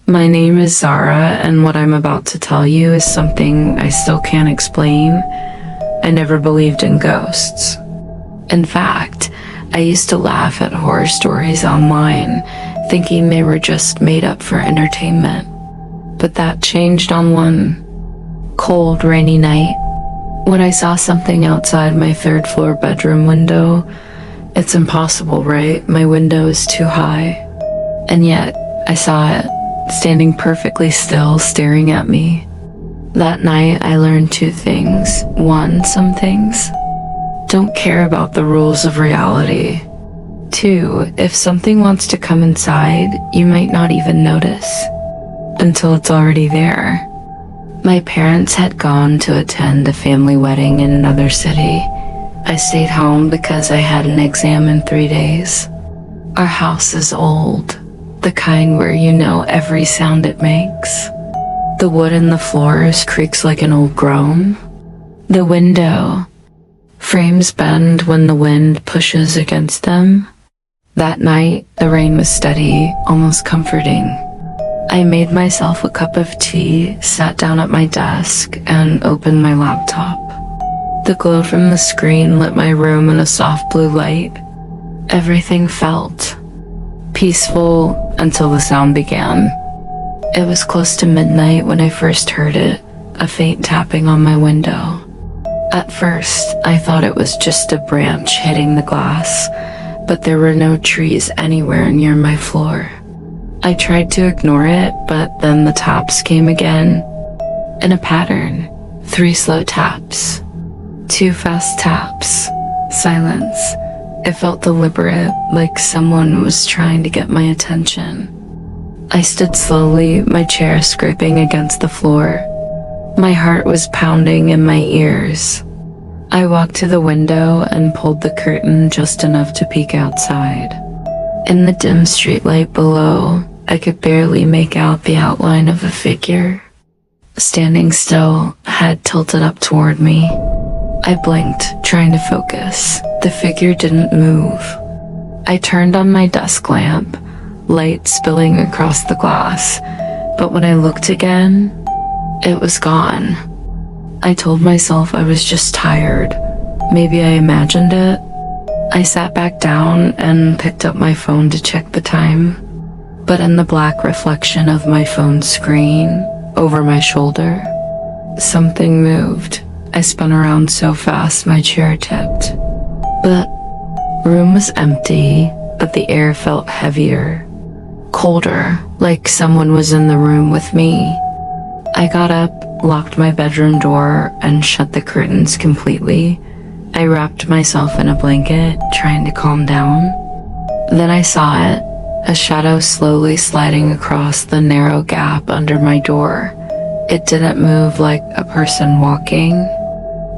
My name is Zara, and what I'm about to tell you is something I still can't explain. I never believed in ghosts. In fact, I used to laugh at horror stories online, thinking they were just made up for entertainment. But that changed on one cold, rainy night when I saw something outside my third-floor bedroom window. It's impossible, right? My window is too high. And yet, I saw it, standing perfectly still, staring at me. That night, I learned two things. One, some things don't care about the rules of reality. Two, if something wants to come inside, you might not even notice until it's already there. My parents had gone to attend a family wedding in another city. I stayed home because I had an exam in 3 days. Our house is old, the kind where you know every sound it makes. The wood in the floors creaks like an old groan. The window frames bend when the wind pushes against them. That night, the rain was steady, almost comforting. I made myself a cup of tea, sat down at my desk, and opened my laptop. The glow from the screen lit my room in a soft blue light. Everything felt peaceful until the sound began. It was close to midnight when I first heard it, a faint tapping on my window. At first, I thought it was just a branch hitting the glass, but there were no trees anywhere near my floor. I tried to ignore it, but then the taps came again, in a pattern. 3 slow taps, 2 fast taps, silence. It felt deliberate, like someone was trying to get my attention. I stood slowly, my chair scraping against the floor. My heart was pounding in my ears. I walked to the window and pulled the curtain just enough to peek outside. In the dim streetlight below, I could barely make out the outline of a figure. Standing still, head tilted up toward me. I blinked, trying to focus. The figure didn't move. I turned on my desk lamp, light spilling across the glass, but when I looked again, it was gone. I told myself I was just tired. Maybe I imagined it. I sat back down and picked up my phone to check the time, but in the black reflection of my phone screen, over my shoulder, something moved. I spun around so fast my chair tipped. The room was empty, but the air felt heavier, colder, like someone was in the room with me. I got up, locked my bedroom door, and shut the curtains completely. I wrapped myself in a blanket, trying to calm down. Then I saw it, a shadow slowly sliding across the narrow gap under my door. It didn't move like a person walking.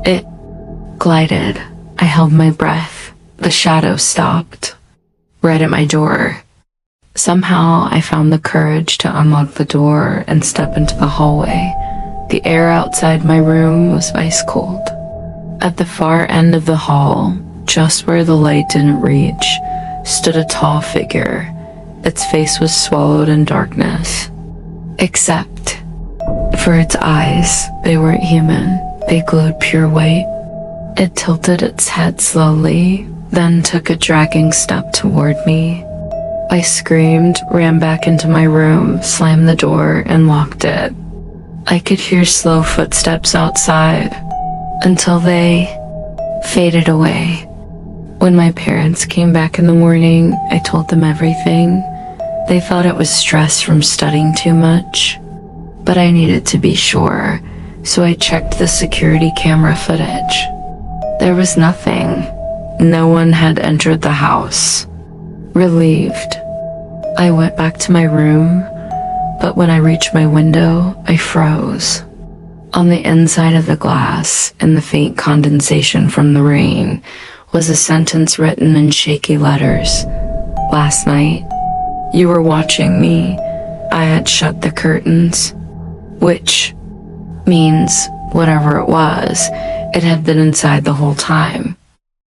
It glided. I held my breath. The shadow stopped, right at my door. Somehow, I found the courage to unlock the door and step into the hallway. The air outside my room was ice cold. At the far end of the hall, just where the light didn't reach, stood a tall figure. Its face was swallowed in darkness. Except for its eyes, they weren't human. They glowed pure white. It tilted its head slowly, then took a dragging step toward me. I screamed, ran back into my room, slammed the door, and locked it. I could hear slow footsteps outside until they faded away. When my parents came back in the morning, I told them everything. They thought it was stress from studying too much, but I needed to be sure, so I checked the security camera footage. There was nothing. No one had entered the house. Relieved, I went back to my room, but when I reached my window, I froze. On the inside of the glass, in the faint condensation from the rain, was a sentence written in shaky letters. Last night, you were watching me. I had shut the curtains, which means whatever it was, it had been inside the whole time.